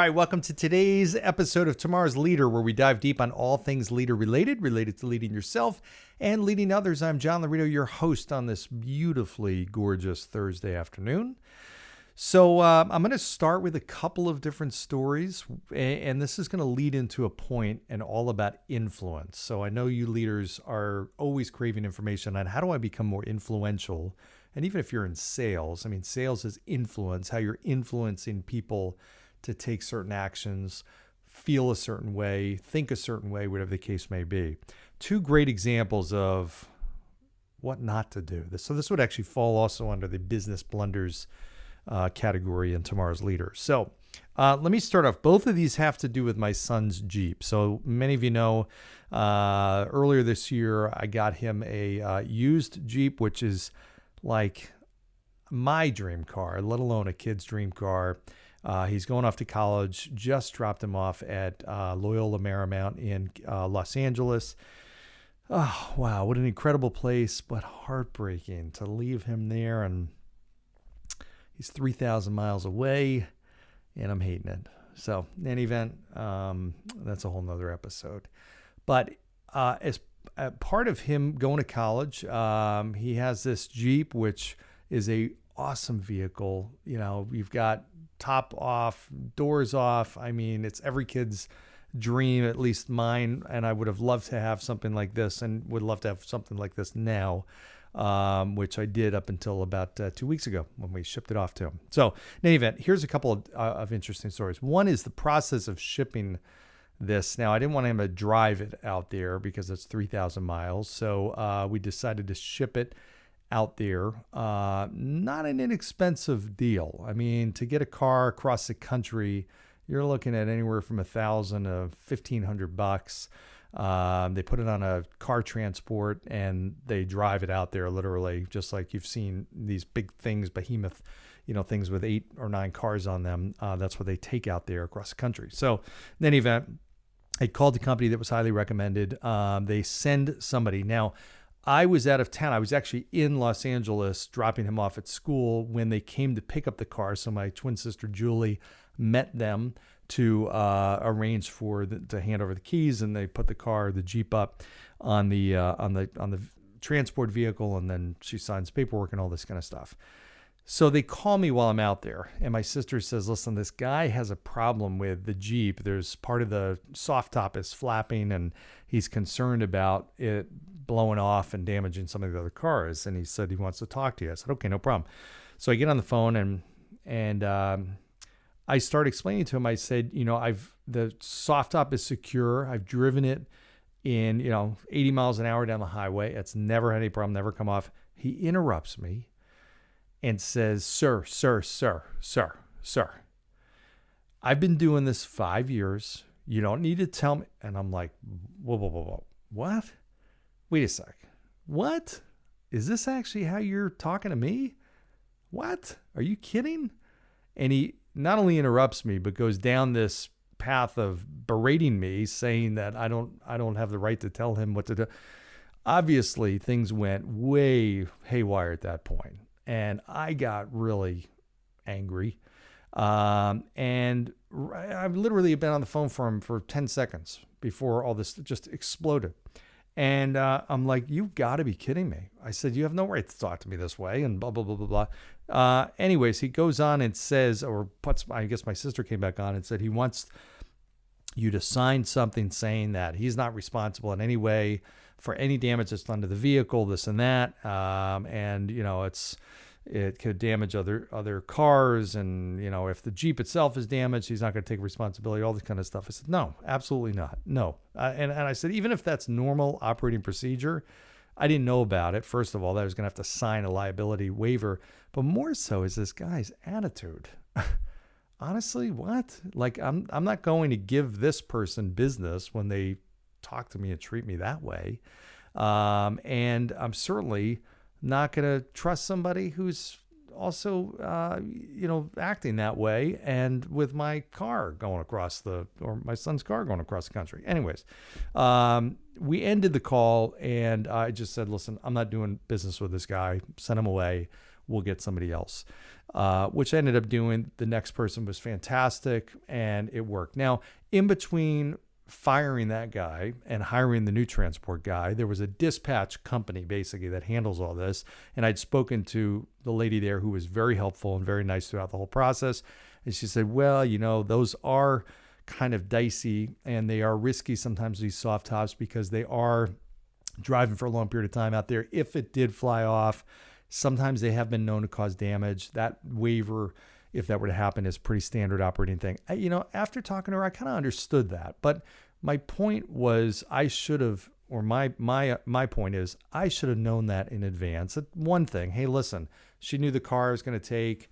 right, welcome to today's episode of Tomorrow's Leader, where we dive deep on all things leader related to leading yourself and leading others. I'm John Laurito, your host on this beautifully gorgeous Thursday afternoon. So I'm going to start with a couple of different stories, and this is going to lead into a point and all about influence. So I know you leaders are always craving information on how do I become more influential. And even if you're in sales, I mean, sales is influence, how you're influencing people to take certain actions, feel a certain way, think a certain way, whatever the case may be. Two great examples of what not to do. So this would actually fall also under the business blunders category in Tomorrow's Leader. So let me start off. Both of these have to do with my son's Jeep. So many of you know, earlier this year, I got him a used Jeep, which is like my dream car, let alone a kid's dream car. He's going off to college, just dropped him off at Loyola Marymount in Los Angeles. Oh, wow, what an incredible place, but heartbreaking to leave him there. And he's 3,000 miles away, and I'm hating it. So in any event, that's a whole nother episode. But as part of him going to college, he has this Jeep, which is a awesome vehicle. You know, you've got top off, doors off. I mean, it's every kid's dream, at least mine. And I would have loved to have something like this and would love to have something like this now, which I did up until about 2 weeks ago when we shipped it off to him. So in any event, here's a couple of interesting stories. One is the process of shipping this. Now, I didn't want him to drive it out there because it's 3,000 miles. So we decided to ship it out there. Not an inexpensive deal. I mean, to get a car across the country, you're looking at anywhere from $1,000 to $1,500. They put it on a car transport and they drive it out there literally, just like you've seen these big things, behemoth, things with 8 or 9 cars on them. That's what they take out there across the country. So in any event, I called the company that was highly recommended. They send somebody. Now, I was out of town. I was actually in Los Angeles dropping him off at school when they came to pick up the car. So my twin sister, Julie, met them to arrange to hand over the keys, and they put the Jeep up on the transport vehicle, and then she signs paperwork and all this kind of stuff. So they call me while I'm out there, and my sister says, listen, this guy has a problem with the Jeep. There's part of the soft top is flapping, and he's concerned about it blowing off and damaging some of the other cars. And he said he wants to talk to you. I said, okay, no problem. So I get on the phone and I start explaining to him. I said, the soft top is secure. I've driven it in, 80 miles an hour down the highway. It's never had any problem, never come off. He interrupts me and says, sir, I've been doing this 5 years. You don't need to tell me. And I'm like, whoa. What? Wait a sec. What? Is this actually how you're talking to me? What? Are you kidding? And he not only interrupts me, but goes down this path of berating me, saying that I don't have the right to tell him what to do. Obviously, things went way haywire at that point. And I got really angry. And I've literally been on the phone for him for 10 seconds before all this just exploded. And I'm like, you've got to be kidding me. I said, you have no right to talk to me this way, and blah, blah, blah, blah, blah. Anyways, he goes on and says, I guess my sister came back on and said he wants you to sign something saying that he's not responsible in any way for any damage that's done to the vehicle, this and that. And, it could damage other cars. And, if the Jeep itself is damaged, he's not going to take responsibility, all this kind of stuff. I said, no, absolutely not. No. And I said, even if that's normal operating procedure, I didn't know about it. First of all, that I was going to have to sign a liability waiver. But more so is this guy's attitude. Honestly, what? Like, I'm not going to give this person business when they talk to me and treat me that way. And I'm certainly not going to trust somebody who's also, acting that way, and with my car going across or my son's car going across the country. Anyways, we ended the call, and I just said, listen, I'm not doing business with this guy. Send him away. we'll get somebody else, which I ended up doing. The next person was fantastic, and it worked. Now, in between firing that guy and hiring the new transport guy, there was a dispatch company basically that handles all this. And I'd spoken to the lady there who was very helpful and very nice throughout the whole process. And she said, well, those are kind of dicey and they are risky sometimes, these soft tops, because they are driving for a long period of time out there. If it did fly off, sometimes they have been known to cause damage. That waiver, if that were to happen, is a pretty standard operating thing. After talking to her, I kind of understood that. But my point was I should have, or my point is I should have known that in advance. One thing, hey, listen, she knew the car was going to take,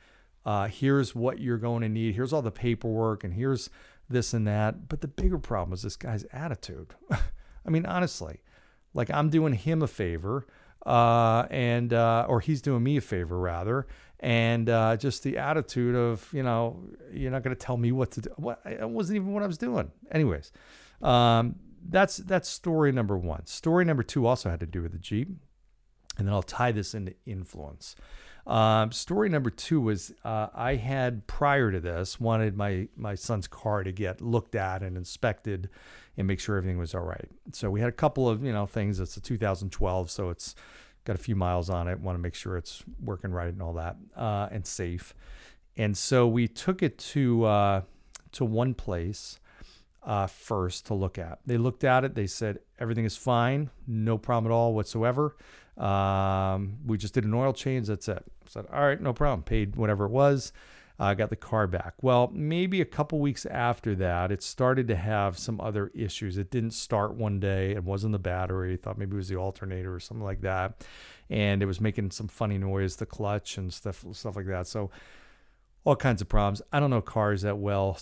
here's what you're going to need. Here's all the paperwork and here's this and that. But the bigger problem was this guy's attitude. I mean, honestly, like I'm doing him a favor, or he's doing me a favor rather. And just the attitude of, you're not going to tell me what to do. It wasn't even what I was doing. Anyways, that's story number one. Story number two also had to do with the Jeep. And then I'll tie this into influence. Story number two was I had, prior to this, wanted my son's car to get looked at and inspected and make sure everything was all right. So we had a couple of, things. It's a 2012, so it's got a few miles on it. Want to make sure it's working right and all that, and safe. And so we took it to one place first to look at. They looked at it. They said, everything is fine. No problem at all whatsoever. We just did an oil change. That's it. I said, all right, no problem. Paid whatever it was. Got the car back. Well, maybe a couple weeks after that, it started to have some other issues. It didn't start one day. It wasn't the battery. Thought maybe it was the alternator or something like that. And it was making some funny noise, the clutch and stuff like that. So all kinds of problems. I don't know cars that well,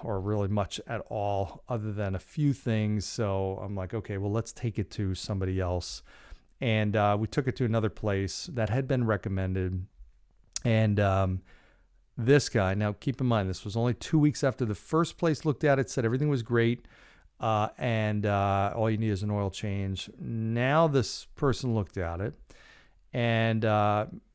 or really much at all, other than a few things. So I'm like, okay, well, let's take it to somebody else. And we took it to another place that had been recommended. And this guy, now keep in mind, this was only 2 weeks after the first place looked at it, said everything was great, and all you need is an oil change. Now this person looked at it, and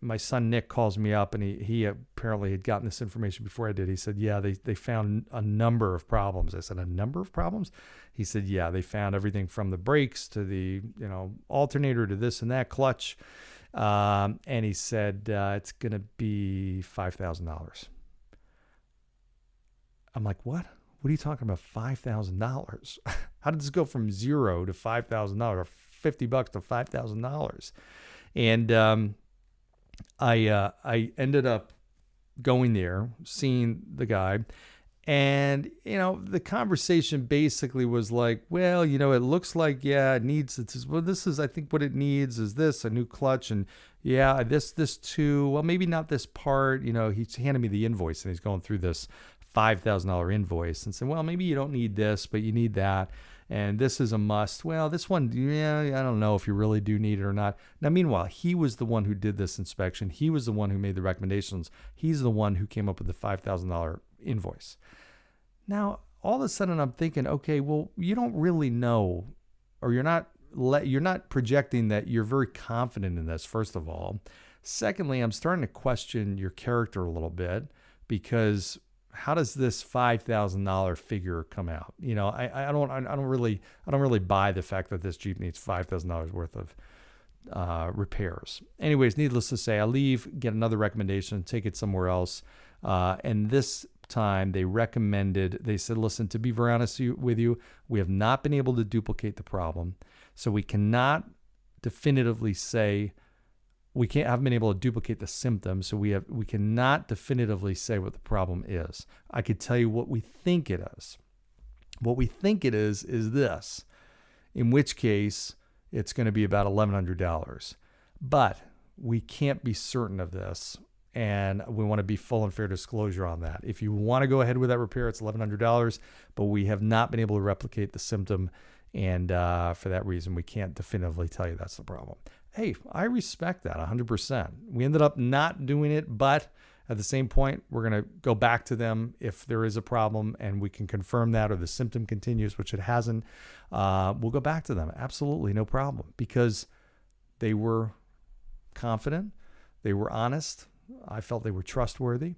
my son Nick calls me up, and he apparently had gotten this information before I did. He said, yeah, they found a number of problems. I said, a number of problems? He said, yeah, they found everything from the brakes to the alternator to this and that, clutch. And he said, it's going to be $5,000. I'm like, what? What are you talking about? $5,000? How did this go from $0 to $5,000 or $50 to $5,000? And I ended up going there, seeing the guy. And, the conversation basically was like, well, it looks like, it needs, this is, I think what it needs is this, a new clutch. And yeah, this too. Well, maybe not this part. He's handing me the invoice and he's going through this $5,000 invoice and saying, well, maybe you don't need this, but you need that. And this is a must. Well, this one, I don't know if you really do need it or not. Now, meanwhile, he was the one who did this inspection. He was the one who made the recommendations. He's the one who came up with the $5,000 invoice. Now, all of a sudden I'm thinking, okay, well, you don't really know, or you're not projecting that you're very confident in this, first of all. Secondly, I'm starting to question your character a little bit, because how does this $5,000 figure come out? I don't really buy the fact that this Jeep needs $5,000 worth of repairs. Anyways, needless to say, I leave, get another recommendation, take it somewhere else. And this time they said, listen, to be very honest with you, we have not been able to duplicate the problem. So we cannot definitively say, haven't been able to duplicate the symptoms. So we cannot definitively say what the problem is. I could tell you what we think it is. What we think it is this, in which case it's going to be about $1,100. But we can't be certain of this. And we want to be full and fair disclosure on that. If you want to go ahead with that repair, it's $1,100, but we have not been able to replicate the symptom. And for that reason, we can't definitively tell you that's the problem. Hey, I respect that 100%. We ended up not doing it, but at the same point, we're going to go back to them if there is a problem and we can confirm that, or the symptom continues, which it hasn't. We'll go back to them. Absolutely, no problem, because they were confident. They were honest. I felt they were trustworthy.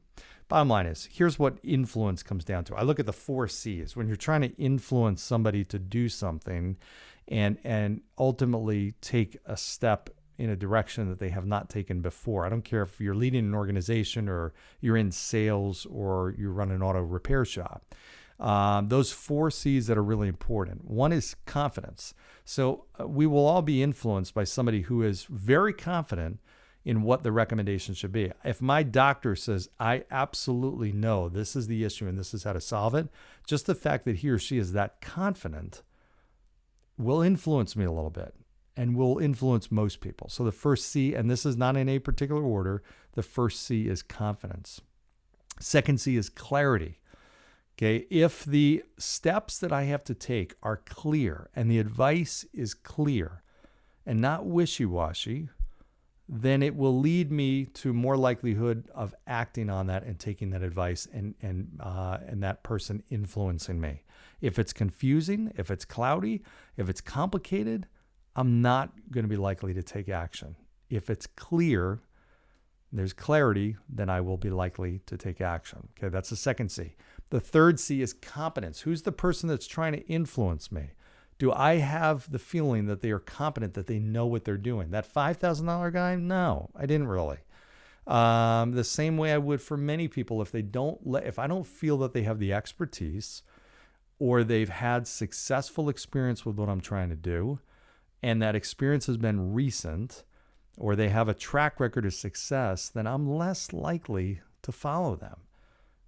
Bottom line is, here's what influence comes down to. I look at the 4 C's. When you're trying to influence somebody to do something and ultimately take a step in a direction that they have not taken before. I don't care if you're leading an organization or you're in sales or you run an auto repair shop. Those 4 C's that are really important. One is confidence. So we will all be influenced by somebody who is very confident in what the recommendation should be. If my doctor says, I absolutely know this is the issue and this is how to solve it, just the fact that he or she is that confident will influence me a little bit and will influence most people. So the first C, and this is not in a particular order, the first C is confidence. Second C is clarity. Okay, if the steps that I have to take are clear and the advice is clear and not wishy-washy, then it will lead me to more likelihood of acting on that and taking that advice and that person influencing me. If it's confusing, if it's cloudy, if it's complicated, I'm not going to be likely to take action. If it's clear, there's clarity, then I will be likely to take action. Okay, that's the second C. The third C is competence. Who's the person that's trying to influence me? Do I have the feeling that they are competent, that they know what they're doing? That $5,000 guy? No, I didn't really. The same way I would for many people, if I don't feel that they have the expertise or they've had successful experience with what I'm trying to do, and that experience has been recent, or they have a track record of success, then I'm less likely to follow them,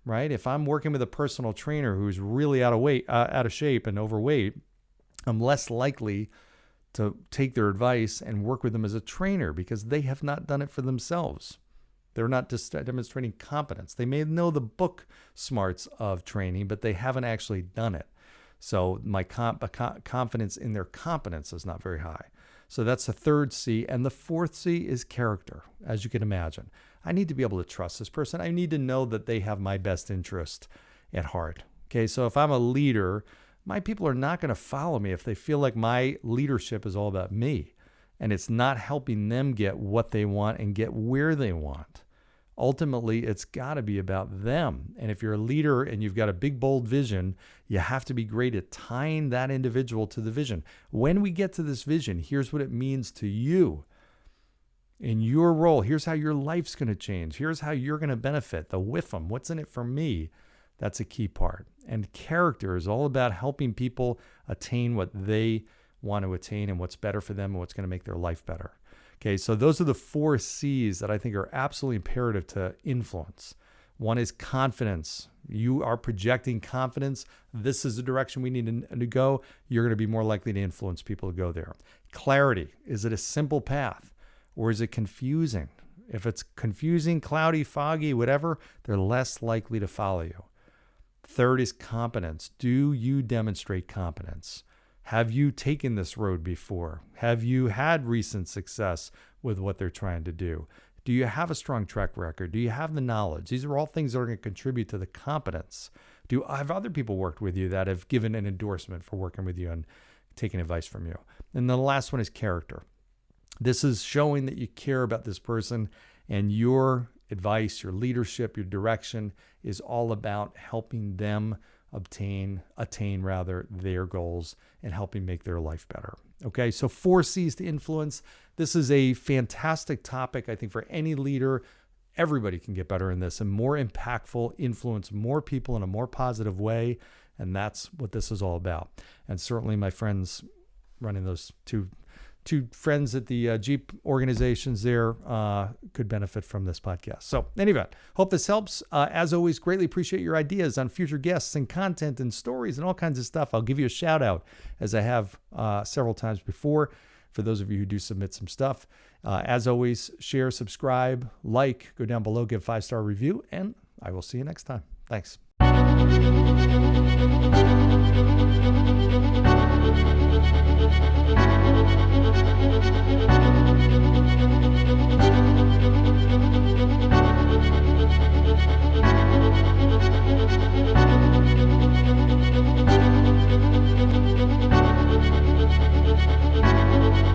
right? If I'm working with a personal trainer who's really out of shape and overweight, I'm less likely to take their advice and work with them as a trainer because they have not done it for themselves. They're not just demonstrating competence. They may know the book smarts of training, but they haven't actually done it. So my confidence in their competence is not very high. So that's the third C. And the fourth C is character, as you can imagine. I need to be able to trust this person. I need to know that they have my best interest at heart. Okay, so if I'm a leader, my people are not going to follow me if they feel like my leadership is all about me and it's not helping them get what they want and get where they want. Ultimately, it's got to be about them. And if you're a leader and you've got a big, bold vision, you have to be great at tying that individual to the vision. When we get to this vision, here's what it means to you in your role. Here's how your life's going to change. Here's how you're going to benefit. The WIFM, what's in it for me? That's a key part. And character is all about helping people attain what they want to attain and what's better for them and what's going to make their life better. Okay, so those are the 4 C's that I think are absolutely imperative to influence. One is confidence. You are projecting confidence. This is the direction we need to go. You're going to be more likely to influence people to go there. Clarity. Is it a simple path or is it confusing? If it's confusing, cloudy, foggy, whatever, they're less likely to follow you. Third is competence. Do you demonstrate competence? Have you taken this road before? Have you had recent success with what they're trying to do? Do you have a strong track record? Do you have the knowledge? These are all things that are going to contribute to the competence. Do have other people worked with you that have given an endorsement for working with you and taking advice from you? And the last one is character. This is showing that you care about this person and your advice, your leadership, your direction is all about helping them attain their goals and helping make their life better. Okay, so 4 C's to influence. This is a fantastic topic, I think, for any leader. Everybody can get better in this and more impactful, influence more people in a more positive way. And that's what this is all about. And certainly my friends running those two friends at the Jeep organizations there could benefit from this podcast. So anyway, hope this helps. As always, greatly appreciate your ideas on future guests and content and stories and all kinds of stuff. I'll give you a shout out as I have several times before for those of you who do submit some stuff. As always, share, subscribe, like, go down below, give 5-star review, and I will see you next time. Thanks.